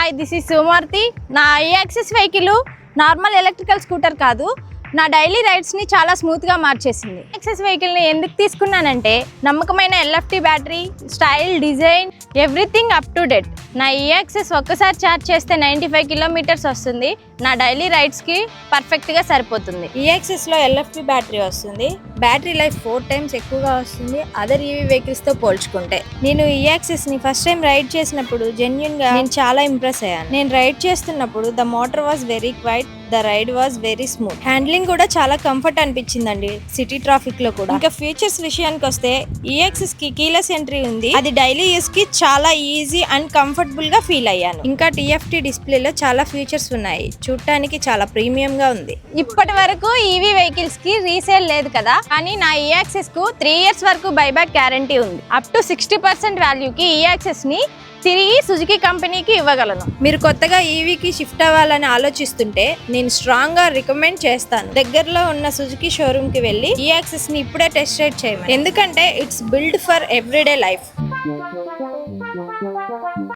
Hi this is Sumarthi. నా Access vehicle normal electrical scooter కాదు, నా డైలీ రైడ్స్ని చాలా స్మూత్గా మార్చేసింది. యాక్సెస్ వెహికల్ని ఎందుకు తీసుకున్నానంటే నమ్మకమైన LFT battery, style, design, everything up to date. నా యాక్సెస్ ఒక్కసారి ఛార్జ్ చేస్తే 95 కిలోమీటర్స్ వస్తుంది. నా డైలీ రైడ్స్కి పర్ఫెక్ట్గా సరిపోతుంది. యాక్సెస్లో ఎల్ఎఫ్టీ బ్యాటరీ వస్తుంది. బ్యాటరీ లైఫ్ 4 times ఎక్కువగా వస్తుంది అదర్ ఈవీ వెహికల్స్తో పోల్చుకుంటే. నేను యాక్సెస్ని ఫస్ట్ టైం రైడ్ చేసినప్పుడు జెన్యున్గా నేను చాలా ఇంప్రెస్ అయ్యాను. నేను రైడ్ చేస్తున్నప్పుడు the motor was very quiet, the ride was very smooth. Handling కూడా చాలా కంఫర్ట్ అనిపించిందండి సిటీ ట్రాఫిక్ లో కూడా. ఇంకా ఫీచర్స్ విషయానికి వస్తే ఈఎక్సెస్ కి కీలెస్ ఎంట్రీ ఉంది. అది డైలీ యూస్ కి చాలా ఈజీ అండ్ కంఫర్టబుల్ గా ఫీల్ అయ్యాను. ఇంకా టీఎఫ్టీ డిస్ప్లేలో చాలా ఫీచర్స్ ఉన్నాయి, చూడటానికి చాలా ప్రీమియం గా ఉంది. ఇప్పటి వరకు ఈవీ వెహికల్స్ కి రీసేల్ లేదు కదా, కానీ నా ఈఎక్సెస్ కు 3 years వరకు బైబ్యాక్ గ్యారంటీ ఉంది. అప్ టు 60% వాల్యూకి ఈఎక్సెస్ ని తిరిగి సుజుకి కంపెనీకి ఇవ్వగలను. మీరు కొత్తగా ఈవీకి షిఫ్ట్ అవ్వాలని ఆలోచిస్తుంటే నేను స్ట్రాంగ్ గా రికమెండ్ చేస్తాను. దగ్గరలో ఉన్న సుజుకి షోరూమ్ కి వెళ్ళి ఈ యాక్సెస్ ని ఇప్పుడే టెస్ట్ రైడ్ చేయమని. ఎందుకంటే it's build for everyday life.